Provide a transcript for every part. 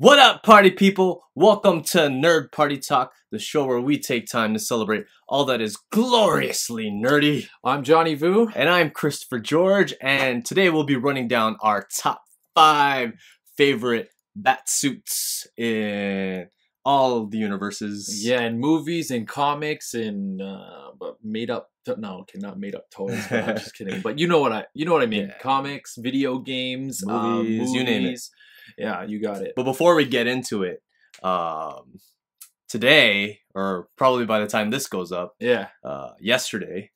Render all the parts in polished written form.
What up, party people? Welcome to Nerd Party Talk, the show where we take time to celebrate all that is gloriously nerdy. I'm Johnny Vu. And I'm Christopher George, and today we'll be running down our top 5 favorite Batsuits in all the universes. Yeah, in movies and comics and made up. No, okay, not made up toys. But I'm just kidding. But you know what I mean. Yeah. Comics, video games, movies, you name it. Yeah, you got it. But before we get into it, today, or probably by the time this goes up, yesterday,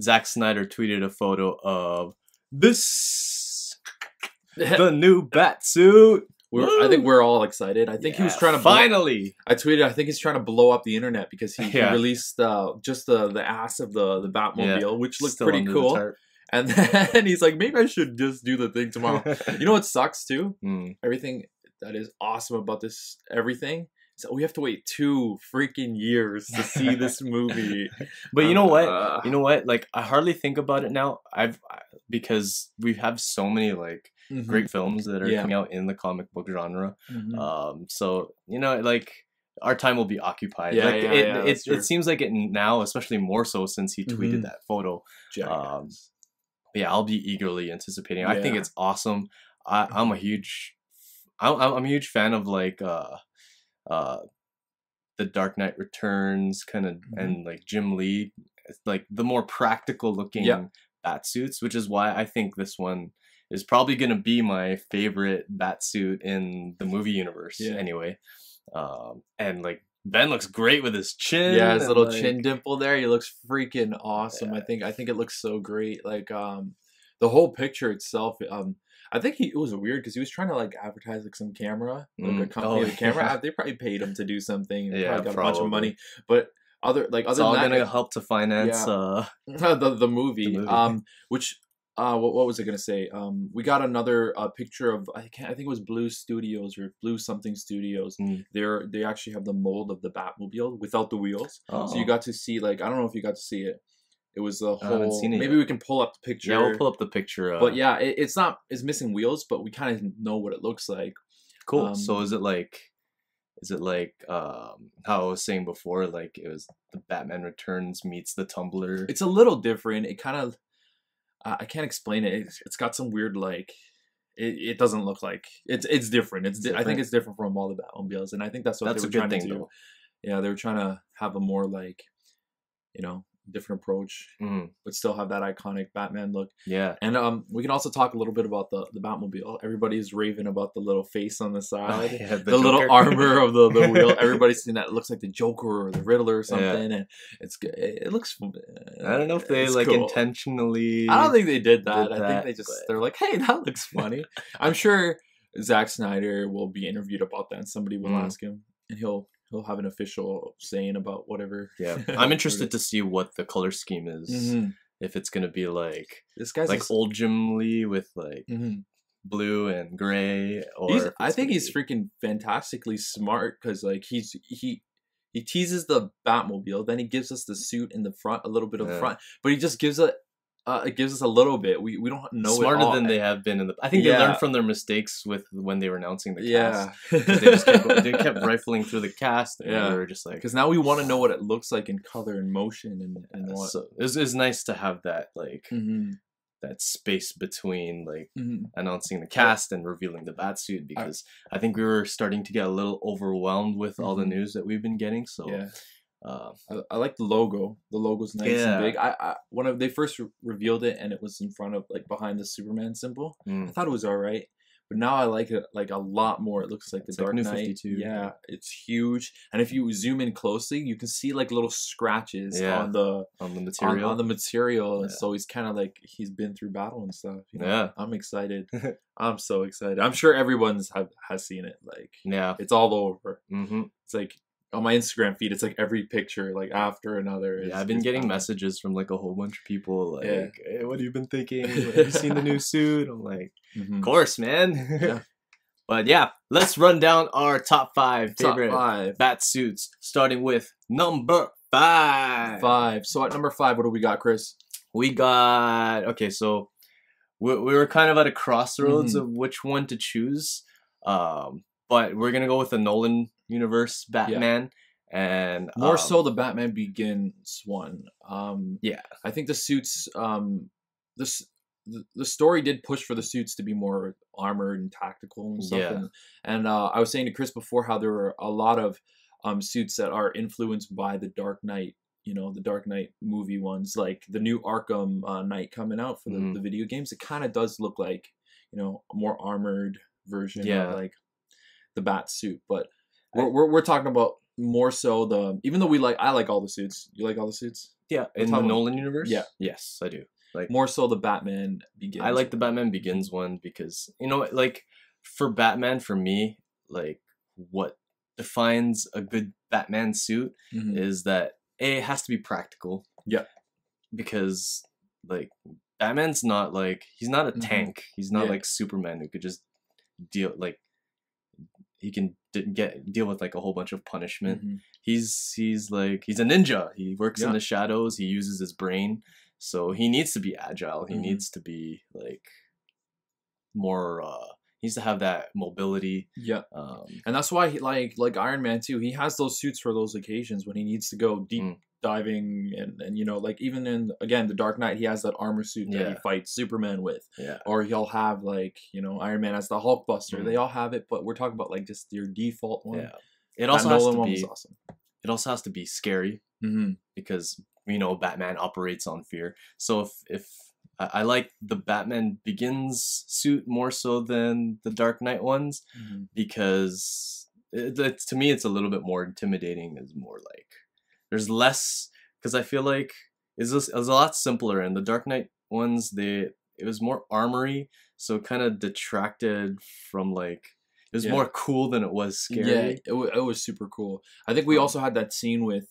Zack Snyder tweeted a photo of this, the new Batsuit. I think we're all excited. I think he was trying to finally. I tweeted. I think he's trying to blow up the internet because he released just the ass of the Batmobile, which looked Still pretty cool. And then he's like, maybe I should just do the thing tomorrow. You know what sucks too? Everything that is awesome about this, everything. So we have to wait 2 freaking years to see this movie. But you know what? You know what? Like, I hardly think about it now. Because we have so many like great films that are coming out in the comic book genre. So you know, like, our time will be occupied. It seems like it now, especially more so since he tweeted that photo. Yeah, I'll be eagerly anticipating. I think it's awesome. I'm a huge fan of like the Dark Knight Returns kind of and like Jim Lee. It's like the more practical looking Batsuits, which is why I think this one is probably gonna be my favorite Batsuit in the movie universe. Anyway, and like Ben looks great with his chin. Yeah, his little chin dimple there. He looks freaking awesome. I think it looks so great. Like the whole picture itself. I think it was weird because he was trying to like advertise like some camera, like a company with a camera. They probably paid him to do something. And probably got a bunch of money, but it's all gonna help to finance the movie. Which. What was I gonna say? We got another picture of I think it was Blue Studios or Blue something Studios. They actually have the mold of the Batmobile without the wheels. So you got to see, like, I don't know if you got to see it. It was the whole. I haven't seen it yet. We can pull up the picture. Yeah, we'll pull up the picture. But yeah, it's missing wheels, but we kind of know what it looks like. Cool. So is it like how I was saying before, like it was the Batman Returns meets the Tumbler? It's a little different. It kind of. I can't explain it. It's got some weird, like, it doesn't look like it's different. I think it's different from all the Batmobiles, and I think that's what they were trying to do. Though. Yeah, they were trying to have a more like, different approach, but still have that iconic Batman look. Yeah, and we can also talk a little bit about the Batmobile. Everybody's raving about the little face on the side, the little armor of the wheel. Everybody's seen that. It looks like the Joker or the Riddler or something, and it looks. I don't know if they like cool. Intentionally. I don't think they did that. I think they're like, hey, that looks funny. I'm sure Zack Snyder will be interviewed about that, and somebody will ask him, and he'll have an official saying about whatever. Yeah, I'm interested to see what the color scheme is. If it's gonna be like this guy's like old Jim Lee with like blue and gray, or I think he's freaking fantastically smart because like he teases the Batmobile, then he gives us the suit in the front, a little bit of front, but he just gives it gives us a little bit. We don't know smarter it all. Than they have been in the. I think they learned from their mistakes with when they were announcing the cast. Because they just kept rifling through the cast. And they were just like, because now we want to know what it looks like in color and motion and what. So it's nice to have that like that space between like announcing the cast and revealing the Batsuit, because I think we were starting to get a little overwhelmed with all the news that we've been getting. So. Yeah. I like the logo. The logo's nice and big. When they first revealed it and it was in front of, like, behind the Superman symbol, I thought it was all right. But now I like it like a lot more. It looks like the Dark Knight. 52. Yeah, it's huge. And if you zoom in closely, you can see like little scratches on the material. On the material. And so he's kind of like he's been through battle and stuff. Yeah, I'm excited. I'm so excited. I'm sure everyone's has seen it. Like, it's all over. It's like. On my Instagram feed, it's like every picture, like after another. I've been getting messages from like a whole bunch of people, like, "Hey, what have you been thinking? Have you seen the new suit?" I'm like, "Of course, man." But yeah, let's run down our top 5 favorite Batsuits, starting with number 5. So at number 5, what do we got, Chris? We got so we were kind of at a crossroads of which one to choose. but we're gonna go with the Nolan universe Batman, and more so the Batman Begins one. Yeah, I think the suits. The story did push for the suits to be more armored and tactical and stuff. Yeah. And I was saying to Chris before how there were a lot of suits that are influenced by the Dark Knight. You know, the Dark Knight movie ones, like the new Arkham Knight coming out for the video games. It kind of does look like, you know, a more armored version of like the Batsuit. But we're talking about more so the, even though I like all the suits. You like all the suits? Yeah, in the Nolan universe? Yeah. Yes, I do. Like, more so the Batman Begins. I like the Batman Begins one because, you know, like for Batman, for me, like what defines a good Batman suit is that it has to be practical. Yeah. Because like Batman's not like, he's not a tank. He's not like Superman who could just deal, like he can deal with like a whole bunch of punishment. He's like, he's a ninja. He works in the shadows. He uses his brain. So he needs to be agile. He needs to be like more. He needs to have that mobility. Yeah, and that's why he like Iron Man too. He has those suits for those occasions when he needs to go deep diving and you know, like even in again the Dark Knight, he has that armor suit that he fights Superman with. Yeah, or he'll have like, you know, Iron Man has the Hulkbuster. They all have it, but we're talking about like just your default one. Yeah, it also has to be awesome. It also has to be scary because, you know, Batman operates on fear. So if I like the Batman Begins suit more so than the Dark Knight ones, because to me it's a little bit more intimidating. It's more like there's less, because I feel like it was a lot simpler, and the Dark Knight ones, it was more armory, so it kind of detracted from like, it was more cool than it was scary. Yeah, it was super cool. I think we also had that scene with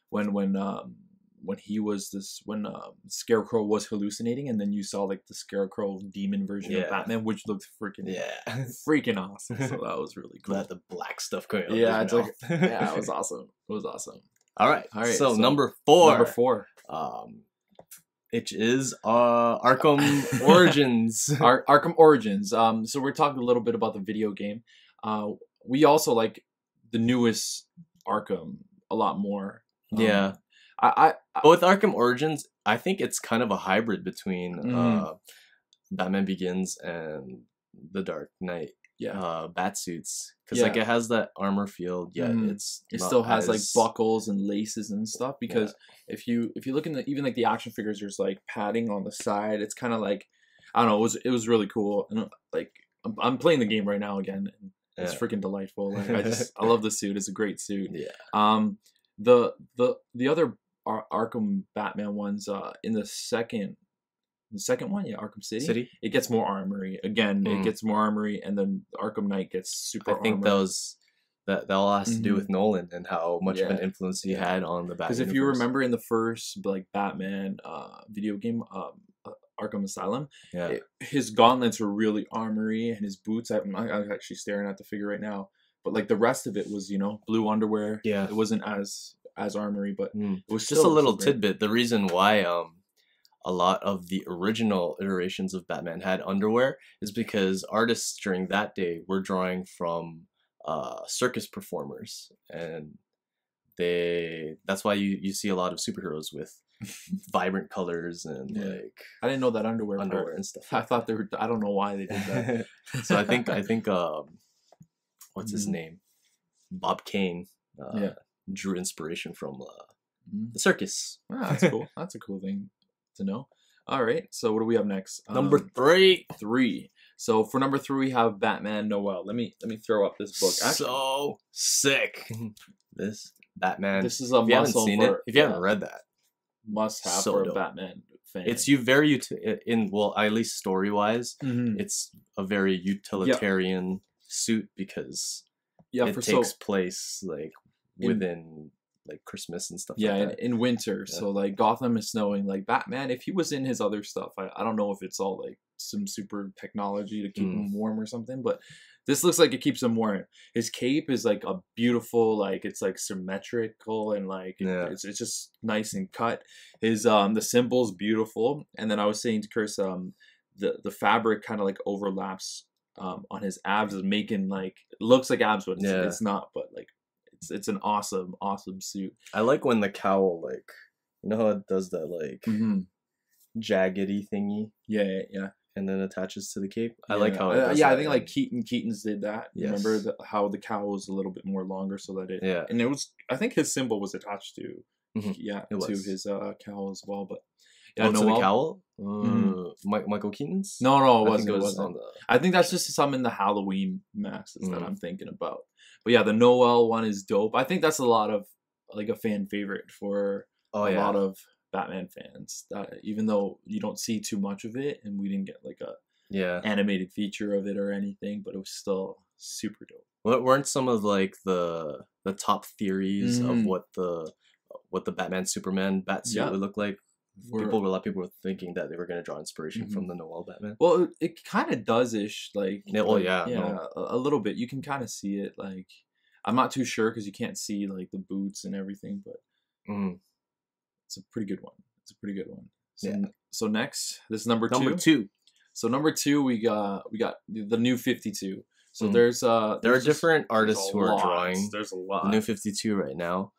when he was when Scarecrow was hallucinating, and then you saw like the Scarecrow demon version of Batman, which looked freaking awesome. So that was really cool. That the black stuff going on. Yeah, it's like, yeah, it was awesome. It was awesome. All right. So number 4. Number 4. It is Arkham Origins. Arkham Origins. So we're talking a little bit about the video game. We also like the newest Arkham a lot more. Yeah. But with Arkham Origins, I think it's kind of a hybrid between Batman Begins and the Dark Knight. Batsuits, because like it has that armor feel, yet it still has like buckles and laces and stuff. Because if you look in even like the action figures, there's like padding on the side. It's kind of like, I don't know. It was really cool. And like I'm playing the game right now again. And it's freaking delightful. Like I love the suit. It's a great suit. Yeah. The other Arkham Batman ones in the second one, Arkham City, it gets more armory. Again, it gets more armory, and then Arkham Knight gets super armory. I think that all has to do with Nolan and how much of an influence he had on the Batman. Because if you remember in the first like Batman video game, Arkham Asylum, his gauntlets were really armory, and his boots, I'm actually staring at the figure right now, but like the rest of it was, you know, blue underwear. Yeah, it wasn't as armory, but it was just a little tidbit. The reason why a lot of the original iterations of Batman had underwear is because artists during that day were drawing from circus performers, and that's why you see a lot of superheroes with vibrant colors and like, I didn't know that underwear and stuff. I thought they were, I don't know why they did that. So I think what's his name, Bob Kane, drew inspiration from the circus. That's cool. That's a cool thing to know. All right, so what do we have next? Number 3. So for number 3, we have Batman Noel. Let me throw up this book. So sick. This Batman. This is a must. If you haven't read that, must have for a Batman fan. It's very at least story wise, it's a very utilitarian suit, because it takes place like within like Christmas and stuff like that. In winter. So like Gotham is snowing. Like Batman, if he was in his other stuff, I don't know if it's all like some super technology to keep him warm or something, but this looks like it keeps him warm. His cape is like a beautiful, like it's like symmetrical, and like it's just nice and cut. His the symbol's beautiful. And then I was saying to Chris, the fabric kind of like overlaps on his abs is making like it looks like abs, but it's not. But like it's an awesome suit. I like when the cowl, like, you know how it does that like jaggedy thingy. Yeah. And then attaches to the cape. I like how it does I think like Keaton's did that. Yes. Remember how the cowl was a little bit more longer so that it and it was, I think his symbol was attached to to his cowl as well. But to the cowl? Michael Keaton's? No, it wasn't. I think that's just some in the Halloween masks that I'm thinking about. But yeah, the Noel one is dope. I think that's a lot of like a fan favorite for a lot of Batman fans, even though you don't see too much of it, and we didn't get like a animated feature of it or anything, but it was still super dope. What weren't some of like the top theories of what the Batman Superman Batsuit would look like? A lot of people were thinking that they were going to draw inspiration from the Noel Batman. Well, it kind of does-ish, like a little bit. You can kind of see it. Like, I'm not too sure because you can't see like the boots and everything, but it's a pretty good one. So next, this is number two. So number 2, we got the New 52. So there are different artists who are drawing. There's a lot. The New 52 right now.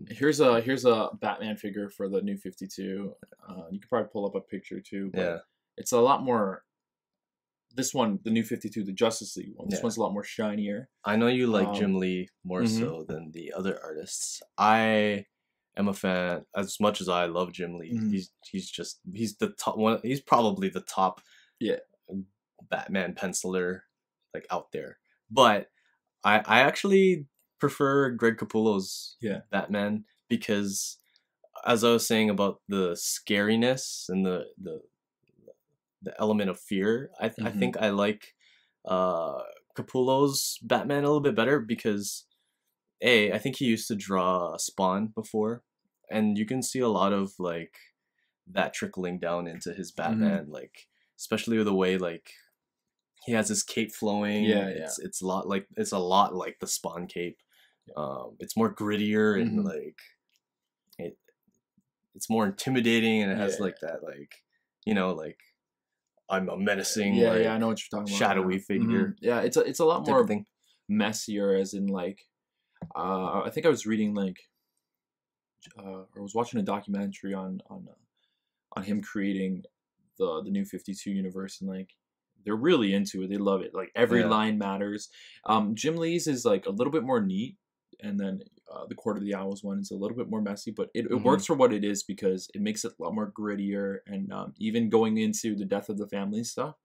Here's a Batman figure for the New 52. You could probably pull up a picture too. But it's a lot more. This one, the New 52, the Justice League one. This one's a lot more shinier. I know you like Jim Lee more so than the other artists. I am a fan as much as I love Jim Lee. He's the top one. He's probably the top Batman penciler like out there. But I actually prefer Greg Capullo's Batman because, as I was saying about the scariness and the element of fear, I think I like Capullo's Batman a little bit better because I think he used to draw Spawn before, and you can see a lot of like that trickling down into his Batman, like especially with the way like he has his cape flowing. It's a lot like the Spawn cape. It's more grittier and like it's more intimidating, and it has like that like, you know, like I'm a menacing I know what you're talking about, shadowy figure. It's a lot more messier, as in like I think I was reading like or was watching a documentary on him creating the New 52 universe, and like they're really into it. They love it. Like every line matters. Jim Lee's is like a little bit more neat, and then the Court of the Owls one is a little bit more messy, but it works for what it is because it makes it a lot more grittier. And even going into the death of the family stuff,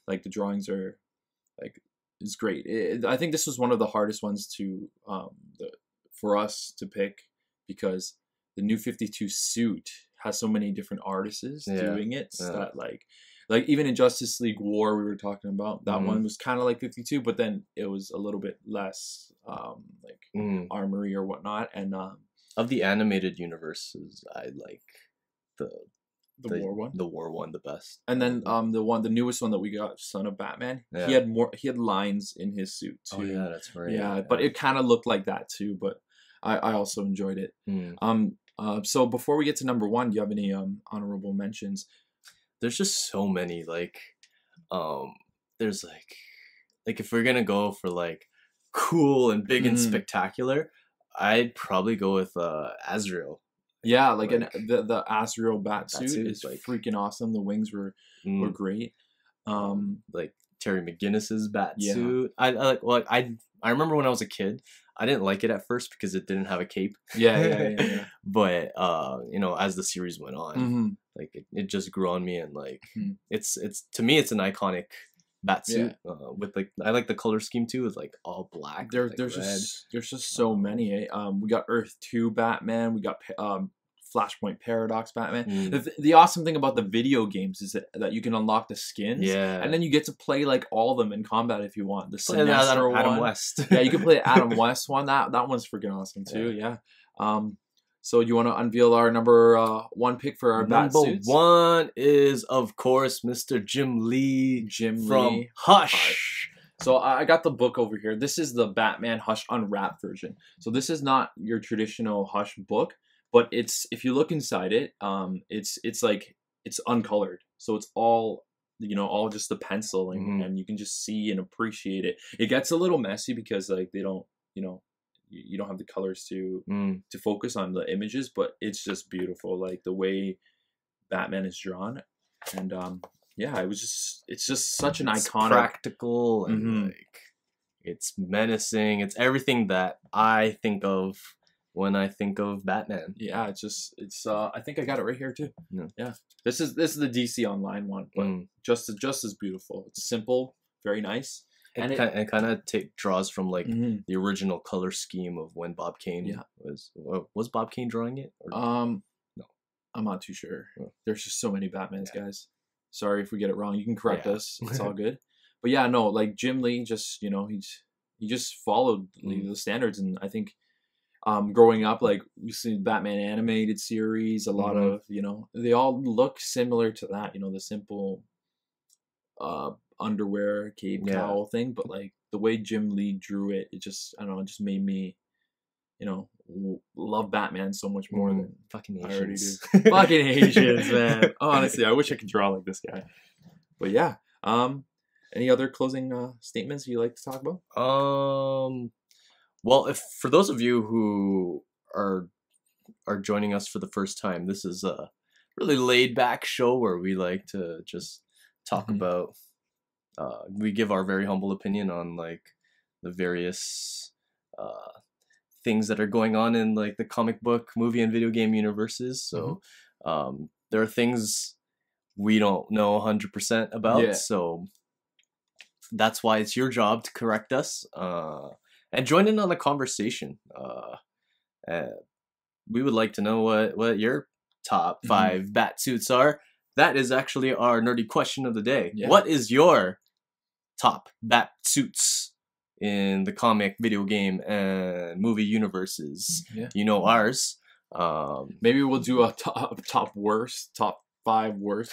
like the drawings are like is great. I think this was one of the hardest ones to for us to pick because the New 52 suit has so many different artists doing it. So that like even in Justice League War we were talking about, that one was kind of like 52, but then it was a little bit less armory or whatnot. And of the animated universes, I like the war one the best. And then the newest one that we got, Son of Batman, he had lines in his suit too. Oh yeah, that's right. Yeah, but it kind of looked like that too, but I also enjoyed it. So before we get to number 1, do you have any honorable mentions? There's just so many, like there's like if we're gonna go for like cool and big and spectacular, I'd probably go with Azrael. Yeah, like the Azrael Batsuit is like freaking awesome. The wings were great. Like Terry McGinnis's Batsuit. I remember when I was a kid, I didn't like it at first because it didn't have a cape. Yeah. But you know, as the series went on, like it just grew on me, and like it's to me it's an iconic Batsuit with like I like the color scheme too. It's like all black. There's just so many. We got Earth 2 Batman. We got Flashpoint Paradox Batman. The awesome thing about the video games is that you can unlock the skins, and then you get to play like all of them in combat if you want. The Sinestro one, Adam West. You can play Adam West one. That one's freaking awesome too. So you want to unveil our number 1 pick for our Batsuits? Number 1 is of course Mr. Jim Lee from Hush. So I got the book over here. This is the Batman Hush Unwrapped version. So this is not your traditional Hush book, but it's, if you look inside it, it's like it's uncolored. So it's all you know, all just the penciling, and you can just see and appreciate it. It gets a little messy because like they don't, you know, you don't have the colors to focus on the images, but it's just beautiful, like the way Batman is drawn. And yeah, it's just such an iconic, practical, and like it's menacing. It's everything that I think of when I think of Batman. Yeah, it's I think I got it right here too. Yeah. This is the DC Online one, but just as beautiful. It's simple, very nice. And it kind of draws from like the original color scheme of when Bob Kane was Bob Kane drawing it? Or? No, I'm not too sure. There's just so many Batmans, guys. Sorry if we get it wrong. You can correct us. It's all good. But yeah, no, like Jim Lee just, you know, he just followed the standards, and I think growing up, like we see Batman animated series, a lot of, you know, they all look similar to that, you know, the simple underwear, cape, cowl thing, but like the way Jim Lee drew it, it just, I don't know, it just made me, you know, love Batman so much more than fucking Asians. I already do. Fucking Asians, man. Honestly, I wish I could draw like this guy. But yeah, any other closing statements you like to talk about? Well, if for those of you who are joining us for the first time, this is a really laid back show where we like to just talk about. We give our very humble opinion on like the various things that are going on in like the comic book, movie, and video game universes. So there are things we don't know 100% about. So that's why it's your job to correct us and join in on the conversation. We would like to know what your top 5 Batsuits are. That is actually our nerdy question of the day. What is your top Batsuits in the comic, video game, and movie universes? You know ours. Maybe we'll do a top 5 worst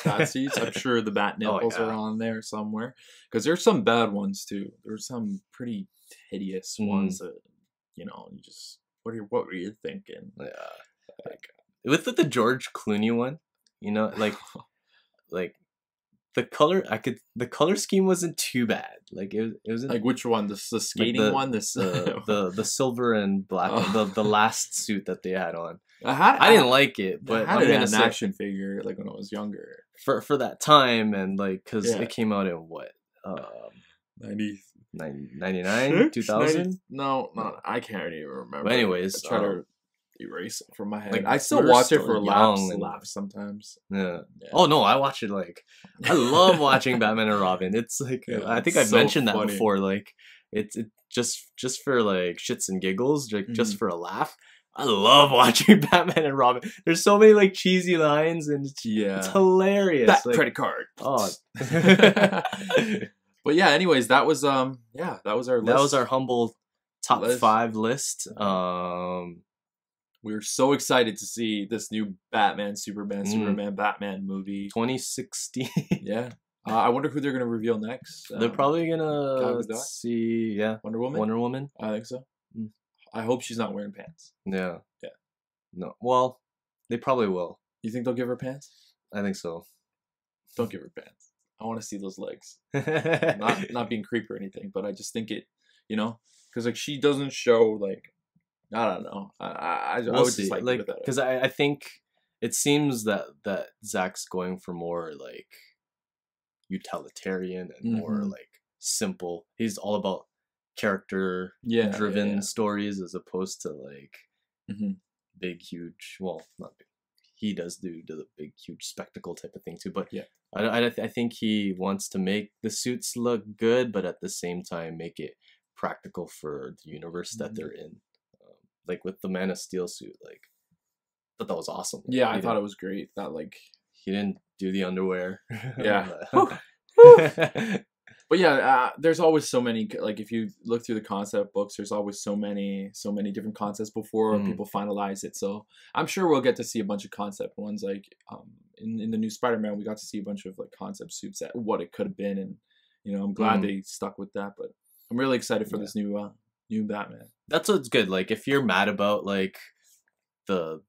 Batsuits. I'm sure the Bat nipples are on there somewhere, because there's some bad ones too. There's some pretty hideous ones that, you know, you just what were you thinking? Like with the George Clooney one, you know, like the color scheme wasn't too bad. Like it wasn't like, which one? The skating like one? The silver and black, the last suit that they had on. I didn't like it, but I had an action figure like when I was younger. For that time, and like because it came out in what 99, 2000? No, I can't even remember. But anyways, I try to erase it from my head. Like, I still watch it for laughs sometimes. Yeah. Oh no, I watch it like I love watching Batman and Robin. It's like I think I've mentioned that before. Like it's just for like shits and giggles, like just for a laugh. I love watching Batman and Robin. There's so many like cheesy lines, and it's hilarious. That like, credit card. Oh. But yeah, anyways, that was our list. That was our humble top 5 list. We were so excited to see this new Batman, Superman, Batman movie. 2016. Yeah. I wonder who they're going to reveal next. They're probably going to see, Wonder Woman? I think so. I hope she's not wearing pants. Yeah. No. Well, they probably will. You think they'll give her pants? I think so. Don't give her pants. I want to see those legs. not being creepy or anything, but I just think it, you know, because like she doesn't show like, I don't know. I would see. Just like because I think it seems that Zach's going for more like utilitarian and more like simple. He's all about character driven stories as opposed to like big huge. Well, not big. He does do the big huge spectacle type of thing too, but I think he wants to make the suits look good, but at the same time make it practical for the universe that they're in. Like with the Man of Steel suit, like I thought that was awesome. Yeah, I thought it was great. That like he didn't do the underwear. Yeah. But yeah, there's always so many. Like if you look through the concept books, there's always so many different concepts before people finalize it. So I'm sure we'll get to see a bunch of concept ones. Like in the new Spider-Man, we got to see a bunch of like concept suits at what it could have been, and you know I'm glad they stuck with that. But I'm really excited for this new Batman. That's what's good. Like if you're mad about like the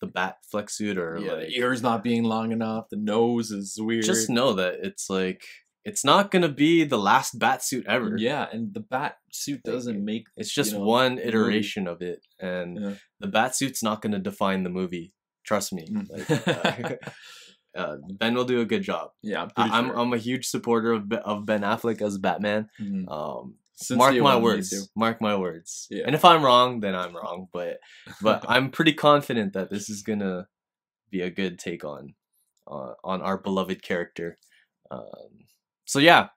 the Batfleck suit, or the ears not being long enough, the nose is weird. Just know that it's like it's not gonna be the last Batsuit ever. Yeah, and the Batsuit doesn't make. It's just one iteration of it, and the Batsuit's not gonna define the movie. Trust me. Like, Ben will do a good job. Yeah, I'm a huge supporter of Ben Affleck as Batman. Mark my words. Mark my words. Yeah. And if I'm wrong, then I'm wrong. But I'm pretty confident that this is gonna be a good take on our beloved character. So yeah.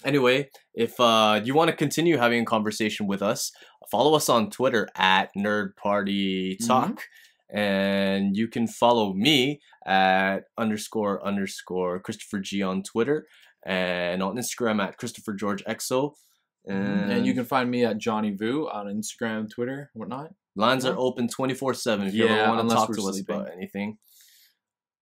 Anyway, if you want to continue having a conversation with us, follow us on Twitter at Nerd Party Talk. And you can follow me at _ Christopher G on Twitter, and on Instagram at Christopher George XO. And you can find me at Johnny Vu on Instagram, Twitter, whatnot. Lines are open 24/7 if you ever want to talk to us about anything.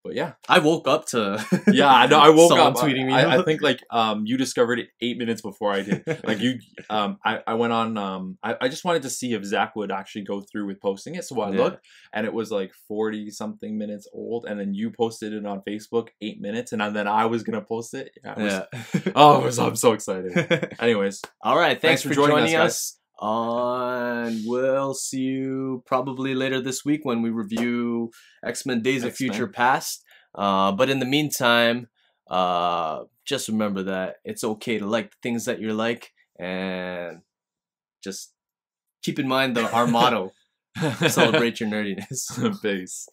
But yeah, I woke up to I know I woke up tweeting me. I think like you discovered it 8 minutes before I did. Like you I went on I just wanted to see if Zach would actually go through with posting it. So I looked and it was like 40 something minutes old, and then you posted it on Facebook 8 minutes, and then I was gonna post it. I'm so excited. Anyways, all right, thanks for joining us. We'll see you probably later this week when we review X-Men Days of Future Past. But in the meantime, just remember that it's okay to like the things that you like, and just keep in mind our motto: celebrate your nerdiness. Peace.